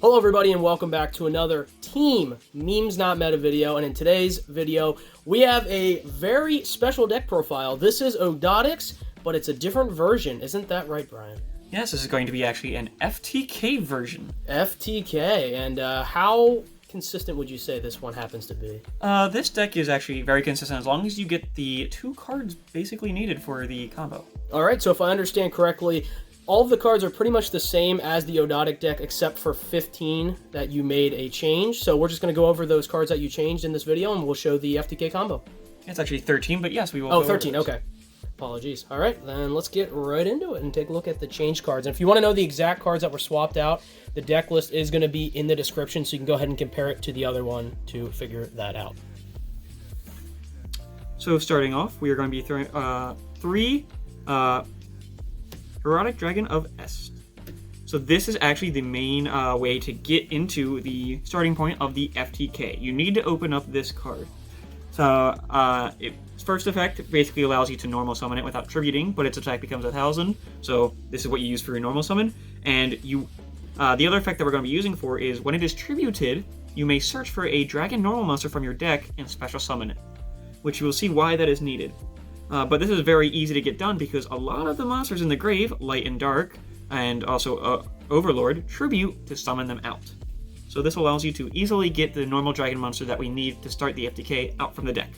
Hello everybody and welcome back to another Team Memes Not Meta video, and in today's video we have a very special deck profile. This is Ogdoadics, but it's a different version. Isn't that right, Brian? Yes, this is going to be actually an FTK version. FTK, and how consistent would you say this one happens to be? This deck is actually very consistent as long as you get the 2 cards basically needed for the combo. Alright, so if I understand correctly, all of the cards are pretty much the same as the Ogdoadic deck, except for 15 that you made a change. So we're just going to go over those cards that you changed in this video, and we'll show the FTK combo. It's actually 13, but yes, we will. Oh, 13, okay. Apologies. All right, then let's get right into it and take a look at the change cards. And if you want to know the exact cards that were swapped out, the deck list is going to be in the description, so you can go ahead and compare it to the other one to figure that out. So starting off, we are going to be throwing 3 Hieratic Dragon of Eset. So this is actually the main way to get into the starting point of the FTK. You need to open up this card. So its first effect basically allows you to normal summon it without tributing, but its attack becomes 1,000. So this is what you use for your normal summon. And the other effect that we're going to be using for is when it is tributed, you may search for a dragon normal monster from your deck and special summon it, which you will see why that is needed. But this is very easy to get done because a lot of the monsters in the grave, light and dark, and also overlord, tribute to summon them out. So this allows you to easily get the normal dragon monster that we need to start the FTK out from the deck.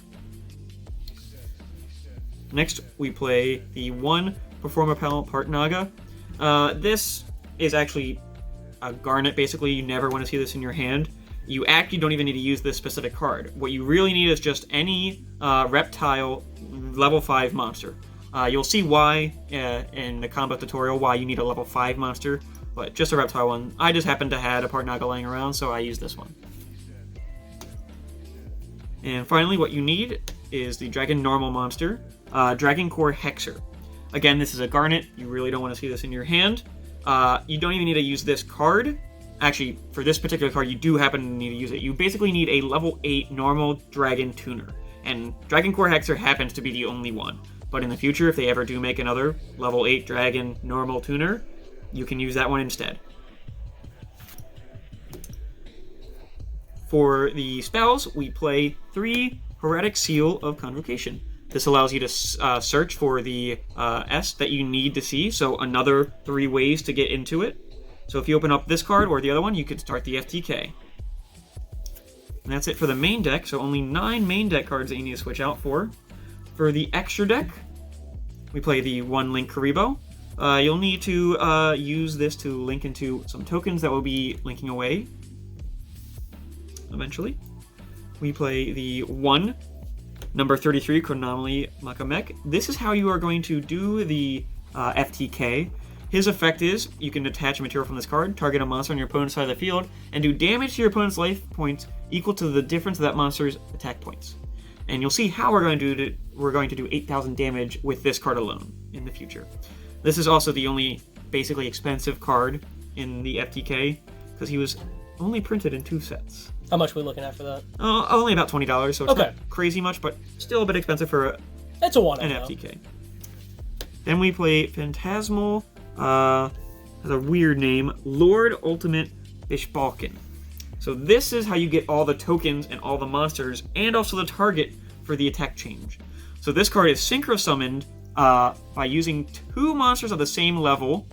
Next, we play the 1 Performapal Partnaga. This is actually a garnet, basically. You never want to see this in your hand. You actually don't even need to use this specific card. What you really need is just any reptile level 5 monster. You'll see why in the combo tutorial why you need a level 5 monster, but just a reptile one. I just happened to have a Partnaga laying around, so I used this one. And finally, what you need is the dragon normal monster, Dragon Core Hexer. Again, this is a garnet. You really don't want to see this in your hand. You don't even need to use this card. Actually, for this particular card, you do happen to need to use it. You basically need a level 8 normal dragon tuner. And Dragon Core Hexer happens to be the only one. But in the future, if they ever do make another level 8 dragon normal tuner, you can use that one instead. For the spells, we play 3 Hieratic Seal of Convocation. This allows you to search for the S that you need to see, so another 3 ways to get into it. So if you open up this card or the other one, you could start the FTK. And that's it for the main deck, so only 9 main deck cards that you need to switch out for. For the extra deck, we play the 1 Link Karibo. You'll need to use this to link into some tokens that will be linking away eventually. We play the 1 number 33 Chronomaly Makamek. This is how you are going to do the FTK. His effect is, you can attach a material from this card, target a monster on your opponent's side of the field, and do damage to your opponent's life points equal to the difference of that monster's attack points. And you'll see how we're going to do 8,000 damage with this card alone in the future. This is also the only basically expensive card in the FTK, because he was only printed in 2 sets. How much are we looking at for that? Only about $20, so it's not crazy much, but still a bit expensive for an FTK. Then we play Phantasmal, has a weird name, Lord Ultimate Bishbaalkin. So this is how you get all the tokens and all the monsters, and also the target for the attack change. So this card is synchro summoned by using 2 monsters of the same level.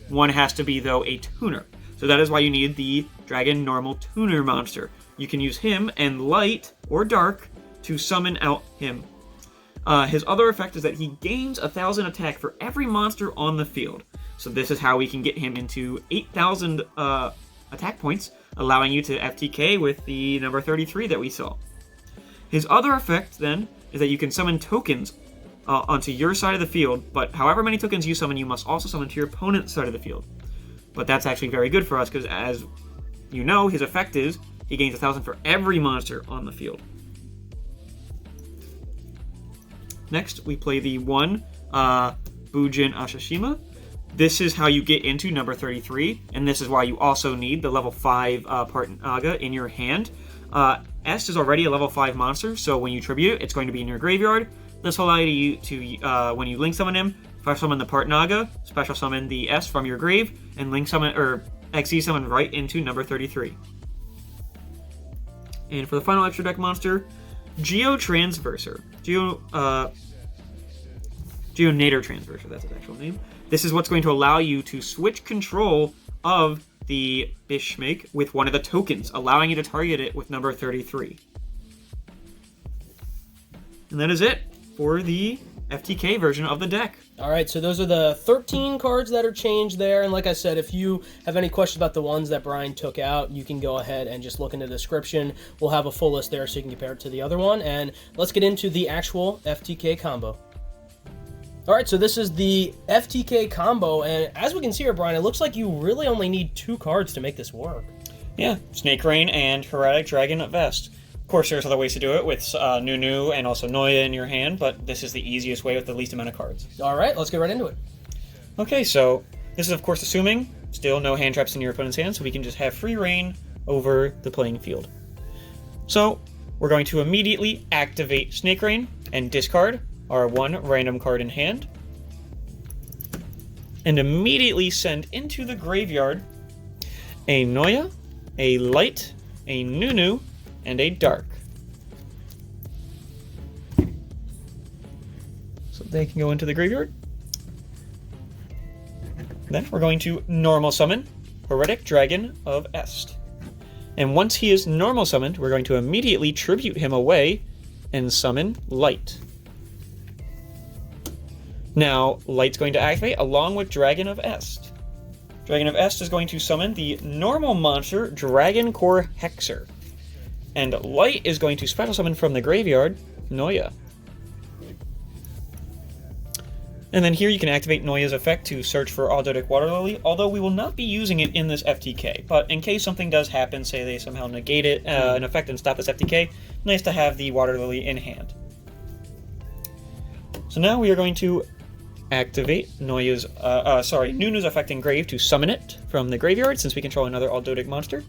One has to be, though, a tuner. So that is why you need the Dragon Normal Tuner monster. You can use him and Light or Dark to summon out him. His other effect is that he gains 1,000 attack for every monster on the field. So this is how we can get him into 8,000 attack points, allowing you to FTK with the number 33 that we saw. His other effect, then, is that you can summon tokens onto your side of the field, but however many tokens you summon, you must also summon to your opponent's side of the field. But that's actually very good for us, because as you know, his effect is, he gains 1,000 for every monster on the field. Next, we play the 1 Bujin Ashashima. This is how you get into number 33, and this is why you also need the level 5 Partnaga in your hand. S is already a level 5 monster, so when you tribute it, it's going to be in your graveyard. This will allow you to, when you link summon him, special summon the Partnaga, special summon the S from your grave, and link summon, or XE summon right into number 33. And for the final extra deck monster, Yugioh Transverser. Geonator Transverser, that's its actual name. This is what's going to allow you to switch control of the Bishbaalkin with one of the tokens, allowing you to target it with number 33. And that is it for the FTK version of the deck. All right, so those are the 13 cards that are changed there. And like I said, if you have any questions about the ones that Bryan took out, you can go ahead and just look in the description. We'll have a full list there so you can compare it to the other one. And let's get into the actual FTK combo. All right, so this is the FTK combo, and as we can see here, Bryan, it looks like you really only need 2 cards to make this work. Yeah, Snake Rain and Hieratic Dragon Vest. Of course, there's other ways to do it with Nunu and also Nauya in your hand, but this is the easiest way with the least amount of cards. All right, let's get right into it. Okay, so this is, of course, assuming still no hand traps in your opponent's hand, so we can just have free reign over the playing field. So we're going to immediately activate Snake Rain and discard our 1 random card in hand, and immediately send into the graveyard a Nauya, a Light, a Nunu, and a Dark. So they can go into the graveyard. Then we're going to normal summon Hieratic Dragon of Est. And once he is normal summoned, we're going to immediately tribute him away and summon Light. Now, Light's going to activate along with Dragon of Est. Dragon of Est is going to summon the normal monster Dragon Core Hexer. And Light is going to special summon from the graveyard Nauya. And then here you can activate Nauya's effect to search for Ogdoadic Water Lily, although we will not be using it in this FTK. But in case something does happen, say they somehow negate it, an effect and stop this FTK, nice to have the Water Lily in hand. So now we are going to activate Nunu's effect Engrave to summon it from the graveyard, since we control another Ogdoadic monster.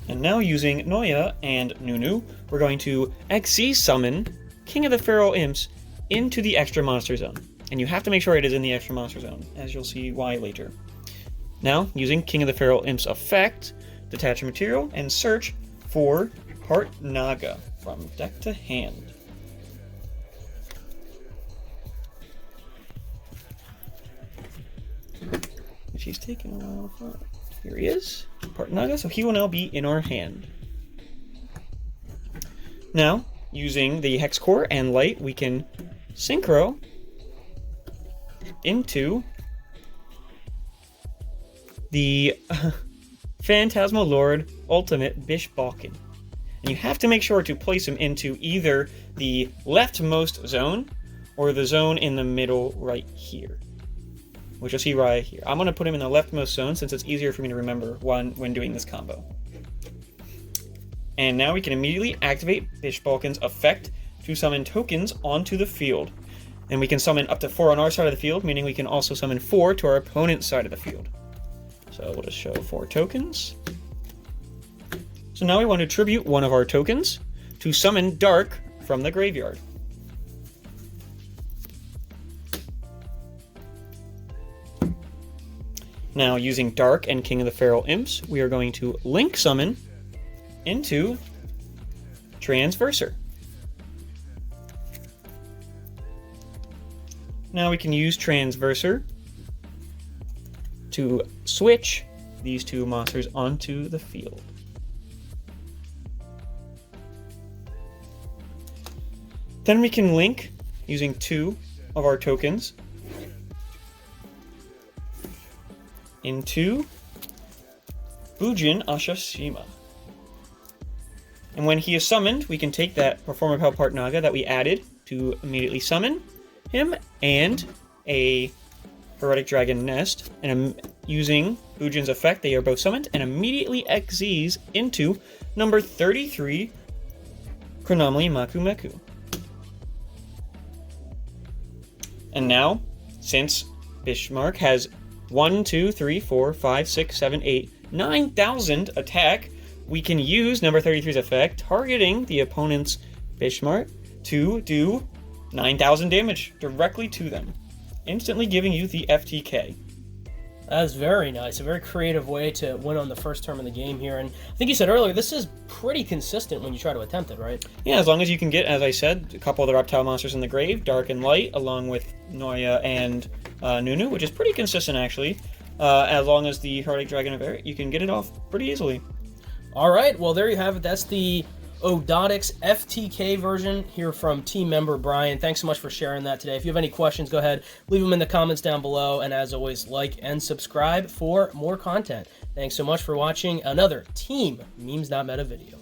And now using Nauya and Nunu, we're going to XE summon King of the Feral Imps into the extra monster zone. And you have to make sure it is in the extra monster zone, as you'll see why later. Now, using King of the Feral Imps effect, detach a material and search for Partnaga from deck to hand. He's taking a while to find. Here he is, Partnaga, so he will now be in our hand. Now, using the Hex Core and Light, we can synchro into the Phantasmal Lord Ultimate Bishbaalkin. And you have to make sure to place him into either the leftmost zone or the zone in the middle right here, which you'll see right here. I'm going to put him in the leftmost zone since it's easier for me to remember when doing this combo. And now we can immediately activate Bishbaalkin's effect to summon tokens onto the field. And we can summon up to 4 on our side of the field, meaning we can also summon 4 to our opponent's side of the field. So we'll just show 4 tokens. So now we want to tribute one of our tokens to summon Dark from the graveyard. Now, using Dark and King of the Feral Imps, we are going to link summon into Transverser. Now we can use Transverser to switch these 2 monsters onto the field. Then we can link using 2 of our tokens into Bujin Ashashima. And when he is summoned, we can take that Performapal Partnaga that we added to immediately summon him and a Hieratic Dragon Nest, and using Bujin's effect, they are both summoned and immediately XZs into number 33 Chronomaly Maku Meku. And now, since Bismarck has 1, 2, 3, 4, 5, 6, 7, 8, 9,000 attack, we can use number 33's effect, targeting the opponent's Bismarck, to do 9,000 damage directly to them, instantly giving you the FTK. That's very nice. A very creative way to win on the first turn of the game here. And I think you said earlier, this is pretty consistent when you try to attempt it, right? Yeah, as long as you can get, as I said, a couple of the reptile monsters in the grave, Dark and Light, along with Nauya and Nunu, which is pretty consistent, actually. As long as the Hieratic Dragon of Air, you can get it off pretty easily. All right, well, there you have it. That's the Ogdoadics FTK version here from team member Bryan. Thanks so much for sharing that today. If you have any questions, go ahead, leave them in the comments down below. And as always, like and subscribe for more content. Thanks so much for watching another Team Memes Not Meta video.